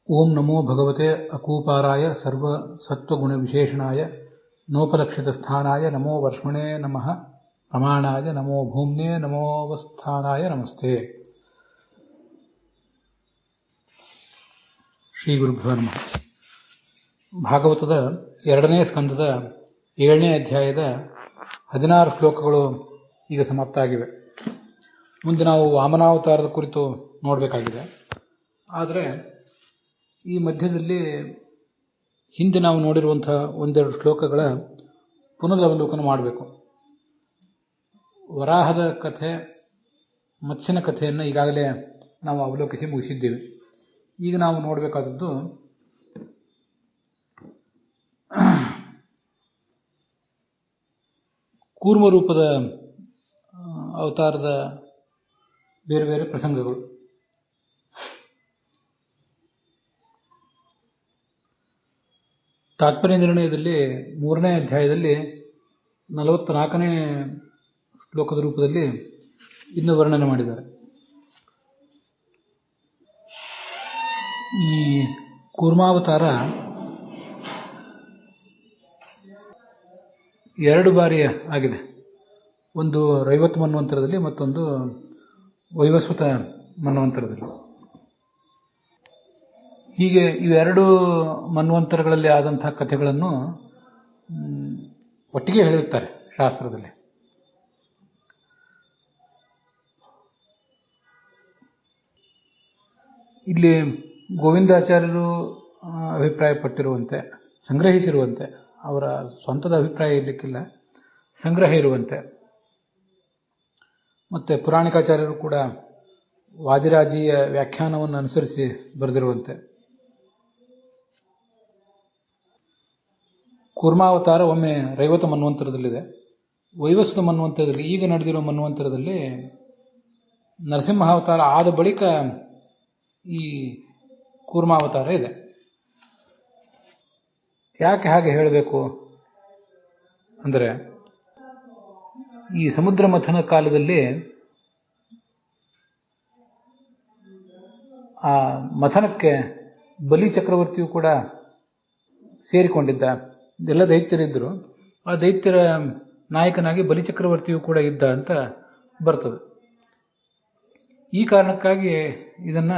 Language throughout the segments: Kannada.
ಓಂ ನಮೋ ಭಗವತೆ ಅಕೂಪಾರಾಯ ಸರ್ವಸತ್ವಗುಣವಿಶೇಷಣಾಯ ನೋಪಲಕ್ಷಿತಸ್ಥಾನಾಯ ನಮೋ ವರ್ಷ್ಮಣೇ ನಮಃ ಪ್ರಮಾಣಾಯ ನಮೋ ಭೂಮ್ನೇ ನಮೋವಸ್ಥಾನಾಯ ನಮಸ್ತೆ. ಶ್ರೀ ಗುರುಭ್ಯೋ ನಮಃ. ಭಾಗವತದ 2ನೇ ಸ್ಕಂದದ 7ನೇ ಅಧ್ಯಾಯದ 16 ಶ್ಲೋಕಗಳು ಈಗ ಸಮಾಪ್ತ ಆಗಿವೆ. ಮುಂದೆ ನಾವು ವಾಮನಾವತಾರದ ಕುರಿತು ನೋಡಬೇಕಾಗಿದೆ. ಆದರೆ ಈ ಮಧ್ಯದಲ್ಲಿ ಹಿಂದೆ ನಾವು ನೋಡಿರುವಂತಹ ಒಂದೆರಡು ಶ್ಲೋಕಗಳ ಪುನರವಲೋಕನ ಮಾಡಬೇಕು. ವರಾಹದ ಕಥೆ, ಮತ್ಸ್ಯನ ಕಥೆಯನ್ನು ಈಗಾಗಲೇ ನಾವು ಅವಲೋಕಿಸಿ ಮುಗಿಸಿದ್ದೇವೆ. ಈಗ ನಾವು ನೋಡಬೇಕಾದದ್ದು ಕೂರ್ಮ ರೂಪದ ಅವತಾರದ ಬೇರೆ ಬೇರೆ ಪ್ರಸಂಗಗಳು. ತಾತ್ಪರ್ಯ ನಿರ್ಣಯದಲ್ಲಿ 3ನೇ ಅಧ್ಯಾಯದಲ್ಲಿ 44ನೇ ಶ್ಲೋಕದ ರೂಪದಲ್ಲಿ ಇನ್ನು ವರ್ಣನೆ ಮಾಡಿದ್ದಾರೆ. ಈ ಕೂರ್ಮಾವತಾರ 2 ಬಾರಿ ಆಗಿದೆ. ಒಂದು ರೈವತ್ ಮನ್ವಂತರದಲ್ಲಿ, ಮತ್ತೊಂದು ವೈವಸ್ವತ ಮನ್ವಂತರದಲ್ಲಿ. ಹೀಗೆ ಇವೆರಡು ಮನ್ವಂತರಗಳಲ್ಲಿ ಆದಂತಹ ಕಥೆಗಳನ್ನು ಒಟ್ಟಿಗೆ ಹೇಳಿರ್ತಾರೆ ಶಾಸ್ತ್ರದಲ್ಲಿ. ಇಲ್ಲಿ ಗೋವಿಂದಾಚಾರ್ಯರು ಅಭಿಪ್ರಾಯಪಟ್ಟಿರುವಂತೆ, ಸಂಗ್ರಹಿಸಿರುವಂತೆ, ಅವರ ಸ್ವಂತದ ಅಭಿಪ್ರಾಯ ಇರಲಿಕ್ಕಿಲ್ಲ, ಸಂಗ್ರಹ ಇರುವಂತೆ, ಮತ್ತೆ ಪುರಾಣಿಕಾಚಾರ್ಯರು ಕೂಡ ವಾದಿರಾಜಿಯ ವ್ಯಾಖ್ಯಾನವನ್ನು ಅನುಸರಿಸಿ ಬರೆದಿರುವಂತೆ ಕೂರ್ಮಾವತಾರ ಒಮ್ಮೆ ರೈವತ ಮನ್ವಂತರದಲ್ಲಿದೆ. ವೈವಸ್ವತ ಮನ್ವಂತರದಲ್ಲಿ, ಈಗ ನಡೆದಿರುವ ಮನ್ವಂತರದಲ್ಲಿ ನರಸಿಂಹಾವತಾರ ಆದ ಬಳಿಕ ಈ ಕೂರ್ಮಾವತಾರ ಇದೆ. ಯಾಕೆ ಹಾಗೆ ಹೇಳಬೇಕು ಅಂದರೆ, ಈ ಸಮುದ್ರ ಮಥನ ಕಾಲದಲ್ಲಿ ಆ ಮಥನಕ್ಕೆ ಬಲಿ ಚಕ್ರವರ್ತಿಯು ಕೂಡ ಸೇರಿಕೊಂಡಿದ್ದ. ಎಲ್ಲ ದೈತ್ಯರಿದ್ದರು. ಆ ದೈತ್ಯರ ನಾಯಕನಾಗಿ ಬಲಿಚಕ್ರವರ್ತಿಯು ಕೂಡ ಇದ್ದ ಅಂತ ಬರ್ತದೆ. ಈ ಕಾರಣಕ್ಕಾಗಿ ಇದನ್ನ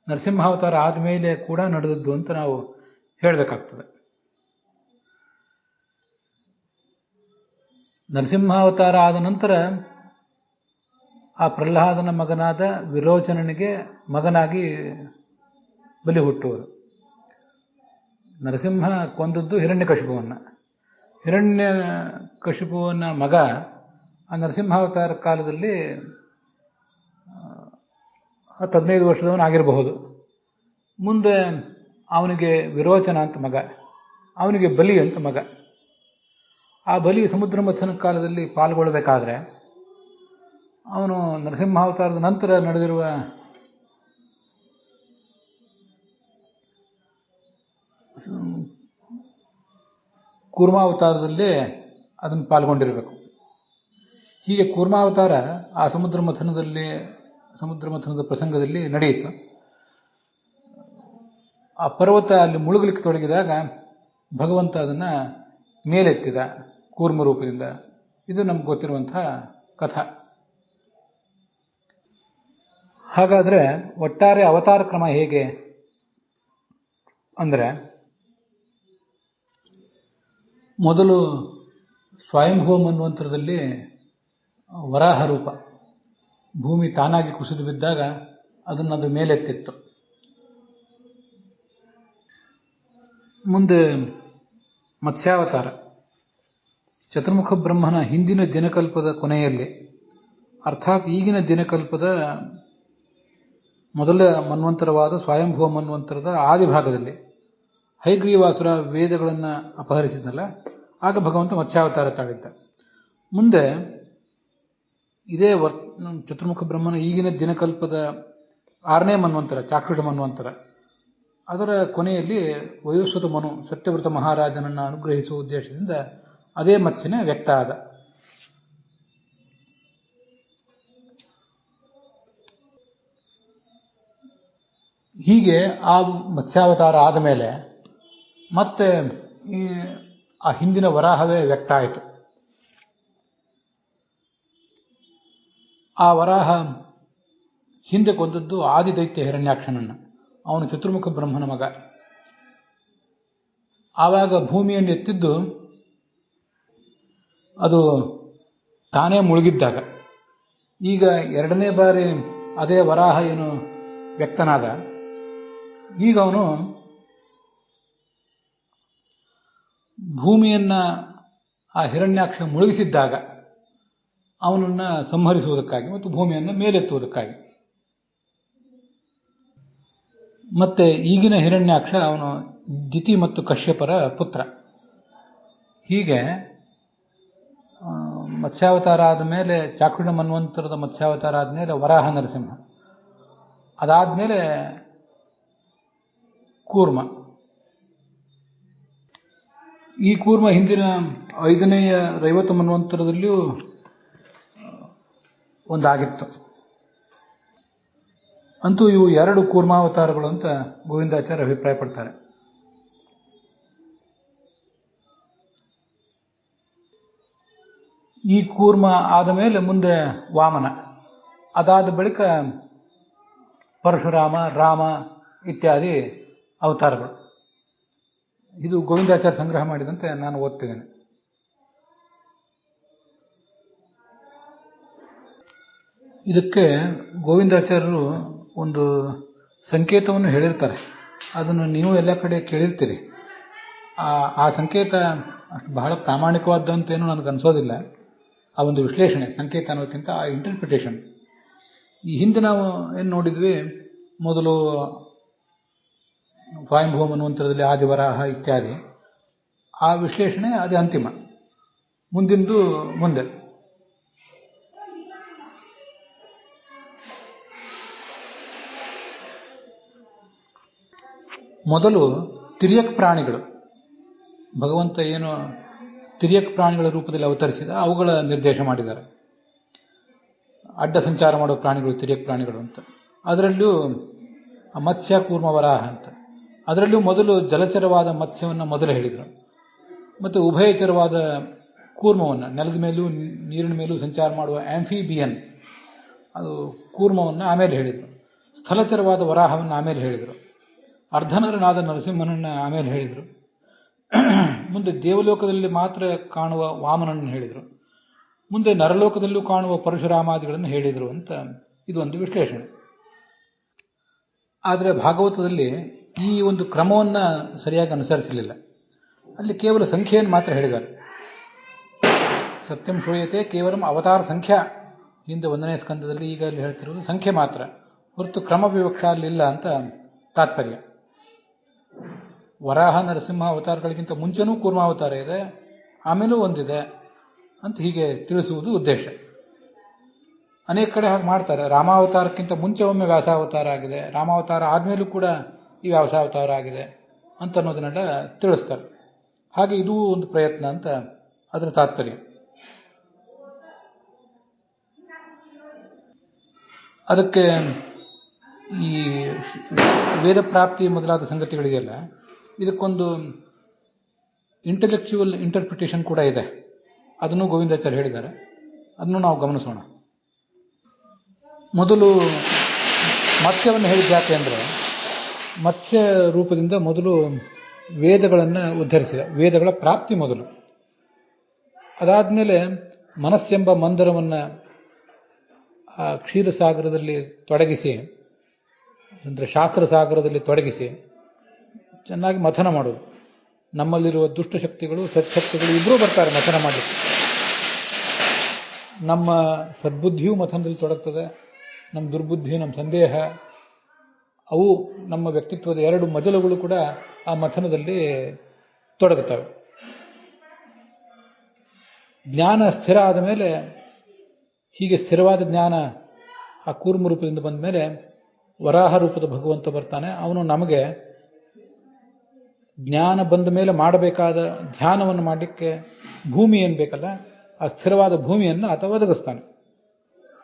ನರಸಿಂಹಾವತಾರ ಆದಮೇಲೆ ಕೂಡ ನಡೆದದ್ದು ಅಂತ ನಾವು ಹೇಳಬೇಕಾಗ್ತದೆ. ನರಸಿಂಹಾವತಾರ ಆದ ನಂತರ ಆ ಪ್ರಹ್ಲಾದನ ಮಗನಾದ ವಿರೋಚನನಿಗೆ ಮಗನಾಗಿ ಬಲಿ ಹುಟ್ಟುವರು. ನರಸಿಂಹ ಕೊಂದದ್ದು ಹಿರಣ್ಯಕಶಿಪುವನ್ನ. ಹಿರಣ್ಯಕಶಿಪುವನ ಮಗ ಆ ನರಸಿಂಹಾವತಾರ ಕಾಲದಲ್ಲಿ 10-15 ವರ್ಷದವನಾಗಿರಬಹುದು. ಮುಂದೆ ಅವನಿಗೆ ವಿರೋಚನ ಅಂತ ಮಗ, ಅವನಿಗೆ ಬಲಿ ಅಂತ ಮಗ. ಆ ಬಲಿ ಸಮುದ್ರ ಮಥನ ಕಾಲದಲ್ಲಿ ಪಾಲ್ಗೊಳ್ಳಬೇಕಾದ್ರೆ ಅವನು ನರಸಿಂಹಾವತಾರದ ನಂತರ ನಡೆದಿರುವ ಕೂರ್ಮಾವತಾರದಲ್ಲೇ ಅದನ್ನು ಪಾಲ್ಗೊಂಡಿರಬೇಕು. ಹೀಗೆ ಕೂರ್ಮಾವತಾರ ಆ ಸಮುದ್ರ ಮಥನದ ಪ್ರಸಂಗದಲ್ಲಿ ನಡೆಯಿತು. ಆ ಪರ್ವತ ಅಲ್ಲಿ ಮುಳುಗಲಿಕ್ಕೆ ತೊಡಗಿದಾಗ ಭಗವಂತ ಅದನ್ನ ಮೇಲೆತ್ತಿದ ಕೂರ್ಮ ರೂಪದಿಂದ. ಇದು ನಮ್ಗೆ ಗೊತ್ತಿರುವಂತಹ ಕಥಾ. ಹಾಗಾದ್ರೆ ಒಟ್ಟಾರೆ ಅವತಾರ ಕ್ರಮ ಹೇಗೆ ಅಂದರೆ, ಮೊದಲು ಸ್ವಯಂಭೂ ಮನ್ವಂತರದಲ್ಲಿ ವರಾಹ ರೂಪ, ಭೂಮಿ ತಾನಾಗಿ ಕುಸಿದು ಬಿದ್ದಾಗ ಅದನ್ನದು ಮೇಲೆತ್ತಿತ್ತು. ಮುಂದೆ ಮತ್ಸ್ಯಾವತಾರ ಚತುರ್ಮುಖ ಬ್ರಹ್ಮನ ಹಿಂದಿನ ದಿನಕಲ್ಪದ ಕೊನೆಯಲ್ಲಿ, ಅರ್ಥಾತ್ ಈಗಿನ ದಿನಕಲ್ಪದ ಮೊದಲ ಮನ್ವಂತರವಾದ ಸ್ವಯಂಭೂ ಮನ್ವಂತರದ ಆದಿಭಾಗದಲ್ಲಿ ಹೈಗ್ರೀವಾಸುರ ವೇದಗಳನ್ನು ಅಪಹರಿಸಿದ್ನಲ್ಲ, ಆಗ ಭಗವಂತ ಮತ್ಸ್ಯಾವತಾರ ತಾಳಿದ್ದ. ಮುಂದೆ ಇದೇ ಚತುರ್ಮುಖ ಬ್ರಹ್ಮನ ಈಗಿನ ದಿನಕಲ್ಪದ 6ನೇ ಮನ್ವಂತರ, ಚಾಕ್ಷುಷ ಮನ್ವಂತರ, ಅದರ ಕೊನೆಯಲ್ಲಿ ವೈವಸ್ವತ ಮನು ಸತ್ಯವ್ರತ ಮಹಾರಾಜನನ್ನು ಅನುಗ್ರಹಿಸುವ ಉದ್ದೇಶದಿಂದ ಅದೇ ಮತ್ಸ್ಯನ ವ್ಯಕ್ತ ಆದ. ಹೀಗೆ ಆ ಮತ್ಸ್ಯಾವತಾರ ಆದ ಮೇಲೆ ಮತ್ತೆ ಆ ಹಿಂದಿನ ವರಾಹವೇ ವ್ಯಕ್ತ ಆಯಿತು. ಆ ವರಾಹ ಹಿಂದೆ ಕೊಂದದ್ದು ಆದಿದೈತ್ಯ ಹಿರಣ್ಯಾಕ್ಷನನ್ನು. ಅವನು ಚತುರ್ಮುಖ ಬ್ರಹ್ಮನ ಮಗ. ಆವಾಗ ಭೂಮಿಯನ್ನು ಎತ್ತಿದ್ದು ಅದು ತಾನೇ ಮುಳುಗಿದ್ದಾಗ. ಈಗ ಎರಡನೇ ಬಾರಿ ಅದೇ ವರಾಹ ಏನು ವ್ಯಕ್ತನಾದ. ಈಗ ಅವನು ಭೂಮಿಯನ್ನ ಆ ಹಿರಣ್ಯಾಕ್ಷ ಮುಳುಗಿಸಿದ್ದಾಗ ಅವನನ್ನು ಸಂಹರಿಸುವುದಕ್ಕಾಗಿ ಮತ್ತು ಭೂಮಿಯನ್ನು ಮೇಲೆತ್ತುವುದಕ್ಕಾಗಿ. ಮತ್ತೆ ಈಗಿನ ಹಿರಣ್ಯಾಕ್ಷ ಅವನು ದಿತಿ ಮತ್ತು ಕಶ್ಯಪರ ಪುತ್ರ. ಹೀಗೆ ಮತ್ಸ್ಯಾವತಾರ ಆದ ಮೇಲೆ ಚಾಕ್ಷುಷ ಮನ್ವಂತರದ ಮತ್ಸ್ಯಾವತಾರ ಆದಮೇಲೆ ವರಾಹ ನರಸಿಂಹ, ಅದಾದ್ಮೇಲೆ ಕೂರ್ಮ. ಈ ಕೂರ್ಮ ಹಿಂದಿನ 5ನೆಯ ರೈವತ ಮನ್ವಂತರದಲ್ಲಿಯೂ ಒಂದಾಗಿತ್ತು. ಅಂತೂ ಇವು 2 ಕೂರ್ಮಾವತಾರಗಳು ಅಂತ ಗೋವಿಂದಾಚಾರ್ಯ ಅಭಿಪ್ರಾಯಪಡ್ತಾರೆ. ಈ ಕೂರ್ಮ ಆದ ಮೇಲೆ ಮುಂದೆ ವಾಮನ, ಅದಾದ ಬಳಿಕ ಪರಶುರಾಮ, ರಾಮ ಇತ್ಯಾದಿ ಅವತಾರಗಳು. ಇದು ಗೋವಿಂದಾಚಾರ್ಯ ಸಂಗ್ರಹ ಮಾಡಿದಂತೆ ನಾನು ಓದ್ತಿದ್ದೇನೆ. ಇದಕ್ಕೆ ಗೋವಿಂದಾಚಾರ್ಯರು ಒಂದು ಸಂಕೇತವನ್ನು ಹೇಳಿರ್ತಾರೆ. ಅದನ್ನು ನೀವು ಎಲ್ಲ ಕಡೆ ಕೇಳಿರ್ತೀರಿ. ಆ ಸಂಕೇತ ಅಷ್ಟು ಬಹಳ ಪ್ರಾಮಾಣಿಕವಾದಂತೇನು ನನಗನ್ಸೋದಿಲ್ಲ. ಆ ಒಂದು ವಿಶ್ಲೇಷಣೆ, ಸಂಕೇತ ಅನ್ನೋದಕ್ಕಿಂತ ಆ ಇಂಟರ್ಪ್ರಿಟೇಷನ್. ಈ ಹಿಂದೆ ನಾವು ಏನು ನೋಡಿದ್ವಿ, ಮೊದಲು ಸ್ವಯಂಭೂ ಮನ್ವಂತರದಲ್ಲಿ ಆದಿವರಾಹ ಇತ್ಯಾದಿ, ಆ ವಿಶ್ಲೇಷಣೆ ಅದೇ ಅಂತಿಮ. ಮುಂದಿಂದು ಮುಂದೆ. ಮೊದಲು ತಿರ್ಯಕ್ ಪ್ರಾಣಿಗಳು, ಭಗವಂತ ಏನು ತಿರ್ಯಕ್ ಪ್ರಾಣಿಗಳ ರೂಪದಲ್ಲಿ ಅವತರಿಸಿದ ಅವುಗಳ ನಿರ್ದೇಶ ಮಾಡಿದ್ದಾರೆ. ಅಡ್ಡ ಸಂಚಾರ ಮಾಡುವ ಪ್ರಾಣಿಗಳು ತಿರ್ಯಕ್ ಪ್ರಾಣಿಗಳು ಅಂತ. ಅದರಲ್ಲೂ ಮತ್ಸ್ಯ ಕೂರ್ಮ ವರಾಹ ಅಂತ. ಅದರಲ್ಲೂ ಮೊದಲು ಜಲಚರವಾದ ಮತ್ಸ್ಯವನ್ನು ಮೊದಲು ಹೇಳಿದರು, ಮತ್ತು ಉಭಯಚರವಾದ ಕೂರ್ಮವನ್ನು, ನೆಲದ ಮೇಲೂ ನೀರಿನ ಮೇಲೂ ಸಂಚಾರ ಮಾಡುವ ಆಂಫಿಬಿಯನ್ ಅದು ಕೂರ್ಮವನ್ನು ಆಮೇಲೆ ಹೇಳಿದರು. ಸ್ಥಳಚರವಾದ ವರಾಹವನ್ನು ಆಮೇಲೆ ಹೇಳಿದರು. ಅರ್ಧನರನಾದ ನರಸಿಂಹನನ್ನು ಆಮೇಲೆ ಹೇಳಿದರು. ಮುಂದೆ ದೇವಲೋಕದಲ್ಲಿ ಮಾತ್ರ ಕಾಣುವ ವಾಮನನ್ನು ಹೇಳಿದರು. ಮುಂದೆ ನರಲೋಕದಲ್ಲೂ ಕಾಣುವ ಪರಶುರಾಮಾದಿಗಳನ್ನು ಹೇಳಿದರು ಅಂತ ಇದೊಂದು ವಿಶ್ಲೇಷಣೆ. ಆದರೆ ಭಾಗವತದಲ್ಲಿ ಈ ಒಂದು ಕ್ರಮವನ್ನು ಸರಿಯಾಗಿ ಅನುಸರಿಸಲಿಲ್ಲ. ಅಲ್ಲಿ ಕೇವಲ ಸಂಖ್ಯೆಯನ್ನು ಮಾತ್ರ ಹೇಳಿದ್ದಾರೆ. ಸತ್ಯಂ ಶ್ರೂಯತೆ ಕೇವಲ ಅವತಾರ ಸಂಖ್ಯಾ, ಹಿಂದೆ 1ನೇ ಸ್ಕಂದದಲ್ಲಿ, ಈಗ ಅಲ್ಲಿ ಹೇಳ್ತಿರೋದು ಸಂಖ್ಯೆ ಮಾತ್ರ, ಹೊರತು ಕ್ರಮ ವಿವಕ್ಷ ಅಲ್ಲಿಲ್ಲ ಅಂತ ತಾತ್ಪರ್ಯ. ವರಾಹ ನರಸಿಂಹ ಅವತಾರಗಳಿಗಿಂತ ಮುಂಚೆನೂ ಕೂರ್ಮಾವತಾರ ಇದೆ, ಆಮೇಲೂ ಒಂದಿದೆ ಅಂತ ಹೀಗೆ ತಿಳಿಸುವುದು ಉದ್ದೇಶ. ಅನೇಕ ಕಡೆ ಹಾಗೆ ಮಾಡ್ತಾರೆ. ರಾಮಾವತಾರಕ್ಕಿಂತ ಮುಂಚೆ ಒಮ್ಮೆ ವ್ಯಾಸಾವತಾರ ಆಗಿದೆ, ರಾಮಾವತಾರ ಆದಮೇಲೂ ಕೂಡ ಈ ವ್ಯಾಸಾವತಾರ ಆಗಿದೆ ಅಂತ ಅನ್ನೋದನ್ನೆಲ್ಲ ತಿಳಿಸ್ತಾರೆ. ಹಾಗೆ ಇದೂ ಒಂದು ಪ್ರಯತ್ನ ಅಂತ ಅದರ ತಾತ್ಪರ್ಯ. ಅದಕ್ಕೆ ಈ ವೇದ ಪ್ರಾಪ್ತಿ ಮೊದಲಾದ ಸಂಗತಿಗಳಿದೆಯಲ್ಲ, ಇದಕ್ಕೊಂದು ಇಂಟೆಲೆಕ್ಚುವಲ್ ಇಂಟರ್ಪ್ರಿಟೇಷನ್ ಕೂಡ ಇದೆ. ಅದನ್ನು ಗೋವಿಂದಾಚಾರ್ಯ ಹೇಳಿದ್ದಾರೆ. ಅದನ್ನು ನಾವು ಗಮನಿಸೋಣ. ಮೊದಲು ಮತ್ಸ್ಯವನ್ನು ಹೇಳಿದ ಯಾಕೆ ಅಂದರೆ, ಮತ್ಸ್ಯ ರೂಪದಿಂದ ಮೊದಲು ವೇದಗಳನ್ನು ಉದ್ಧರಿಸಿದ, ವೇದಗಳ ಪ್ರಾಪ್ತಿ ಮೊದಲು. ಅದಾದಮೇಲೆ ಮನಸ್ಸೆಂಬ ಮಂದರವನ್ನು ಆ ಕ್ಷೀರಸಾಗರದಲ್ಲಿ ತೊಡಗಿಸಿ, ಅಂದರೆ ಶಾಸ್ತ್ರಸಾಗರದಲ್ಲಿ ತೊಡಗಿಸಿ ಚೆನ್ನಾಗಿ ಮಥನ ಮಾಡೋದು. ನಮ್ಮಲ್ಲಿರುವ ದುಷ್ಟಶಕ್ತಿಗಳು ಸತ್ಶಕ್ತಿಗಳು ಇಬ್ಬರೂ ಬರ್ತಾರೆ ಮಥನ ಮಾಡಲಿಕ್ಕೆ. ನಮ್ಮ ಸದ್ಬುದ್ಧಿಯೂ ಮಥನದಲ್ಲಿ ತೊಡಗ್ತದೆ, ನಮ್ಮ ದುರ್ಬುದ್ಧಿ, ನಮ್ಮ ಸಂದೇಹ, ಅವು ನಮ್ಮ ವ್ಯಕ್ತಿತ್ವದ 2 ಮಜಲುಗಳು ಕೂಡ ಆ ಮಥನದಲ್ಲಿ ತೊಡಗುತ್ತವೆ. ಜ್ಞಾನ ಸ್ಥಿರ ಆದ ಮೇಲೆ, ಹೀಗೆ ಸ್ಥಿರವಾದ ಜ್ಞಾನ ಆ ಕೂರ್ಮ ರೂಪದಿಂದ ಬಂದ ಮೇಲೆ ವರಾಹ ರೂಪದ ಭಗವಂತ ಬರ್ತಾನೆ. ಅವನು ನಮಗೆ ಜ್ಞಾನ ಬಂದ ಮೇಲೆ ಮಾಡಬೇಕಾದ ಧ್ಯಾನವನ್ನು ಮಾಡಲಿಕ್ಕೆ ಭೂಮಿ ಏನು ಬೇಕಲ್ಲ, ಆ ಸ್ಥಿರವಾದ ಭೂಮಿಯನ್ನು ಆತ ಒದಗಿಸ್ತಾನೆ.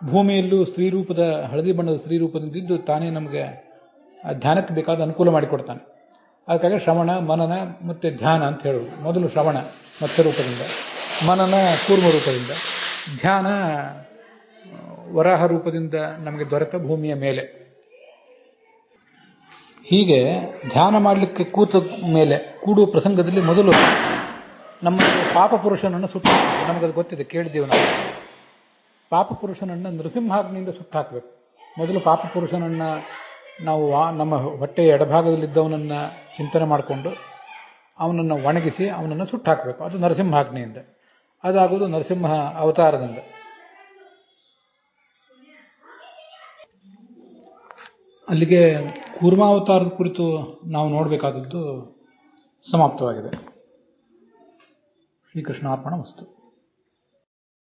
ಭೂಮಿಯಲ್ಲೂ ಸ್ತ್ರೀರೂಪದ, ಹಳದಿ ಬಣ್ಣದ ಸ್ತ್ರೀರೂಪದಿಂದಿದ್ದು ತಾನೇ ನಮಗೆ ಧ್ಯಾನಕ್ಕೆ ಬೇಕಾದ ಅನುಕೂಲ ಮಾಡಿಕೊಡ್ತಾನೆ. ಅದಕ್ಕಾಗಿ ಶ್ರವಣ, ಮನನ ಮತ್ತು ಧ್ಯಾನ ಅಂತ ಹೇಳುವುದು. ಮೊದಲು ಶ್ರವಣ ಮತ್ಸ್ಯ ರೂಪದಿಂದ, ಮನನ ಕೂರ್ಮ ರೂಪದಿಂದ, ಧ್ಯಾನ ವರಾಹ ರೂಪದಿಂದ ನಮಗೆ ದೊರೆತ ಭೂಮಿಯ ಮೇಲೆ. ಹೀಗೆ ಧ್ಯಾನ ಮಾಡಲಿಕ್ಕೆ ಕೂತ ಮೇಲೆ ಕೂಡುವ ಪ್ರಸಂಗದಲ್ಲಿ ಮೊದಲು ನಮ್ಮ ಪಾಪ ಪುರುಷನನ್ನು ಸುಟ್ಟು ಹಾಕಬೇಕು. ನಮಗದು ಗೊತ್ತಿದೆ, ಕೇಳಿದ್ದೀವಿ ನಾವು. ಪಾಪ ಪುರುಷನನ್ನು ನೃಸಿಂಹಾಗ್ನಿಯಿಂದ ಸುಟ್ಟು ಹಾಕಬೇಕು. ಮೊದಲು ಪಾಪ ಪುರುಷನನ್ನು ನಾವು ನಮ್ಮ ಹೊಟ್ಟೆಯ ಎಡಭಾಗದಲ್ಲಿದ್ದವನನ್ನು ಚಿಂತನೆ ಮಾಡಿಕೊಂಡು ಅವನನ್ನು ಒಣಗಿಸಿ ಅವನನ್ನು ಸುಟ್ಟು ಹಾಕಬೇಕು. ಅದು ನರಸಿಂಹಾಗ್ನಿಯಿಂದ. ಅದಾಗುವುದು ನರಸಿಂಹ ಅವತಾರದಿಂದ. ಅಲ್ಲಿಗೆ ಕೂರ್ಮಾವತಾರದ ಕುರಿತು ನಾವು ನೋಡಬೇಕಾದದ್ದು ಸಮಾಪ್ತವಾಗಿದೆ. ಶ್ರೀಕೃಷ್ಣಾರ್ಪಣ ವಸ್ತು.